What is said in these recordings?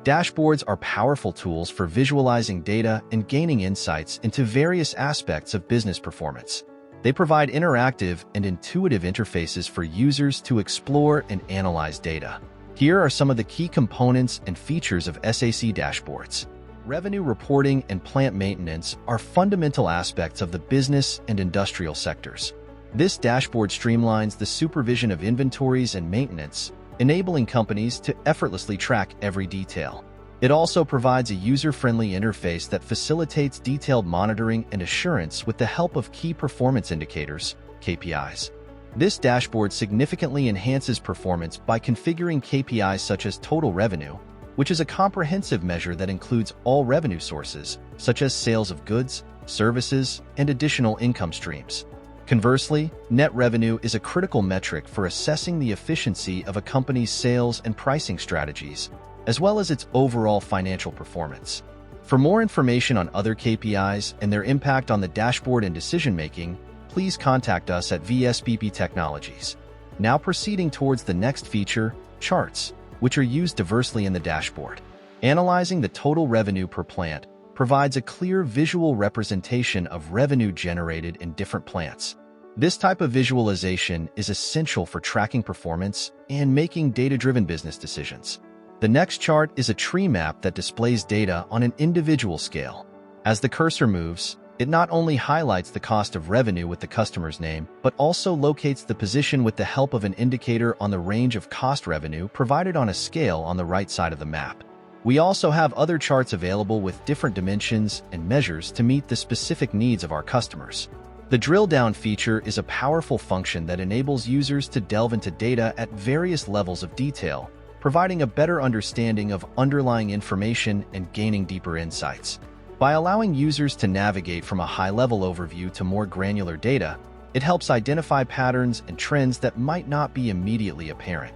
Dashboards are powerful tools for visualizing data and gaining insights into various aspects of business performance. They provide interactive and intuitive interfaces for users to explore and analyze data. Here are some of the key components and features of SAC dashboards. Revenue reporting and plant maintenance are fundamental aspects of the business and industrial sectors. This dashboard streamlines the supervision of inventories and maintenance, enabling companies to effortlessly track every detail. It also provides a user-friendly interface that facilitates detailed monitoring and assurance with the help of key performance indicators, KPIs. This dashboard significantly enhances performance by configuring KPIs such as total revenue, which is a comprehensive measure that includes all revenue sources, such as sales of goods, services, and additional income streams. Conversely, net revenue is a critical metric for assessing the efficiency of a company's sales and pricing strategies, as well as its overall financial performance. For more information on other KPIs and their impact on the dashboard and decision-making, please contact us at VASPP Technologies. Now proceeding towards the next feature, charts, which are used diversely in the dashboard. Analyzing the total revenue per plant provides a clear visual representation of revenue generated in different plants. This type of visualization is essential for tracking performance and making data-driven business decisions. The next chart is a tree map that displays data on an individual scale. As the cursor moves, it not only highlights the cost of revenue with the customer's name, but also locates the position with the help of an indicator on the range of cost revenue provided on a scale on the right side of the map. We also have other charts available with different dimensions and measures to meet the specific needs of our customers. The drill-down feature is a powerful function that enables users to delve into data at various levels of detail, providing a better understanding of underlying information and gaining deeper insights. By allowing users to navigate from a high-level overview to more granular data, it helps identify patterns and trends that might not be immediately apparent.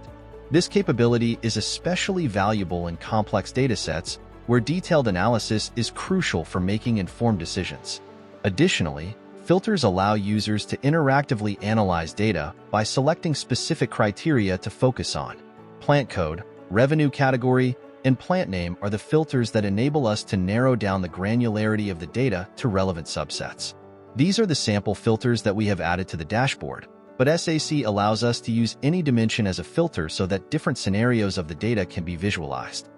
This capability is especially valuable in complex datasets where detailed analysis is crucial for making informed decisions. Additionally, filters allow users to interactively analyze data by selecting specific criteria to focus on. Plant code, revenue category, and plant name are the filters that enable us to narrow down the granularity of the data to relevant subsets. These are the sample filters that we have added to the dashboard, but SAC allows us to use any dimension as a filter so that different scenarios of the data can be visualized.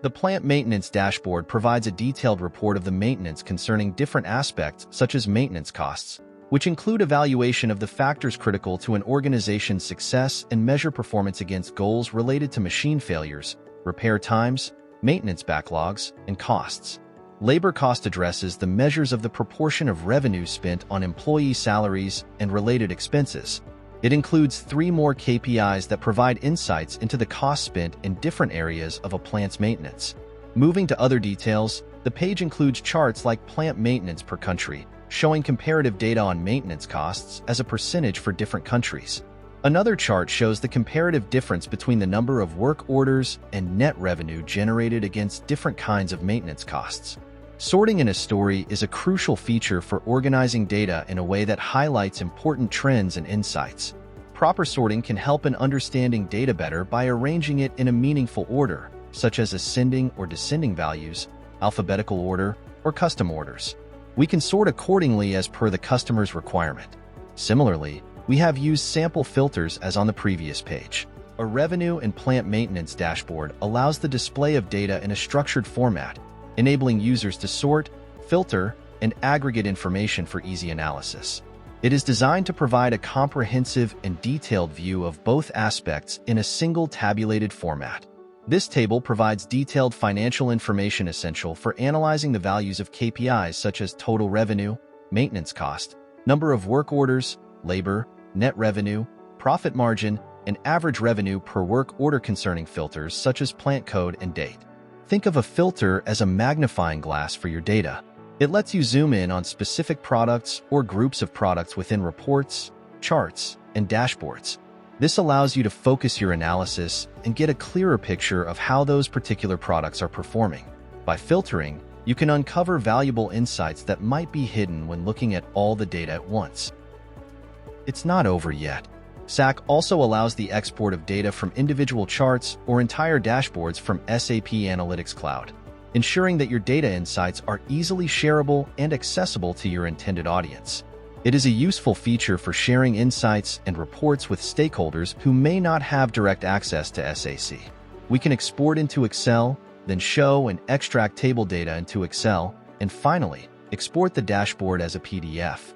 The plant maintenance dashboard provides a detailed report of the maintenance concerning different aspects such as maintenance costs, which include evaluation of the factors critical to an organization's success and measure performance against goals related to machine failures, repair times, maintenance backlogs, and costs. Labor cost addresses the measures of the proportion of revenue spent on employee salaries and related expenses. It includes 3 more KPIs that provide insights into the cost spent in different areas of a plant's maintenance. Moving to other details, the page includes charts like plant maintenance per country, showing comparative data on maintenance costs as a percentage for different countries. Another chart shows the comparative difference between the number of work orders and net revenue generated against different kinds of maintenance costs. Sorting in a story is a crucial feature for organizing data in a way that highlights important trends and insights. Proper sorting can help in understanding data better by arranging it in a meaningful order, such as ascending or descending values, alphabetical order, or custom orders. We can sort accordingly as per the customer's requirement. Similarly, we have used sample filters as on the previous page. A revenue and plant maintenance dashboard allows the display of data in a structured format, enabling users to sort, filter, and aggregate information for easy analysis. It is designed to provide a comprehensive and detailed view of both aspects in a single tabulated format. This table provides detailed financial information essential for analyzing the values of KPIs such as total revenue, maintenance cost, number of work orders, labor, net revenue, profit margin, and average revenue per work order concerning filters such as plant code and date. Think of a filter as a magnifying glass for your data. It lets you zoom in on specific products or groups of products within reports, charts, and dashboards. This allows you to focus your analysis and get a clearer picture of how those particular products are performing. By filtering, you can uncover valuable insights that might be hidden when looking at all the data at once. It's not over yet. SAC also allows the export of data from individual charts or entire dashboards from SAP Analytics Cloud, ensuring that your data insights are easily shareable and accessible to your intended audience. It is a useful feature for sharing insights and reports with stakeholders who may not have direct access to SAC. We can export into Excel, then show and extract table data into Excel, and finally, export the dashboard as a PDF.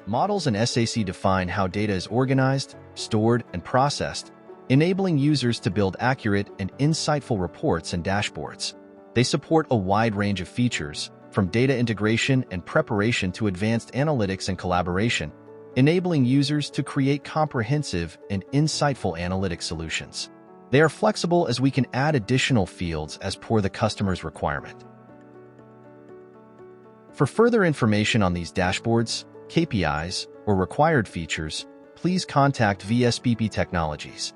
Models in SAC define how data is organized, stored, and processed, enabling users to build accurate and insightful reports and dashboards. They support a wide range of features, from data integration and preparation to advanced analytics and collaboration, enabling users to create comprehensive and insightful analytic solutions. They are flexible as we can add additional fields as per the customer's requirement. For further information on these dashboards, KPIs, or required features, please contact VASPP Technologies.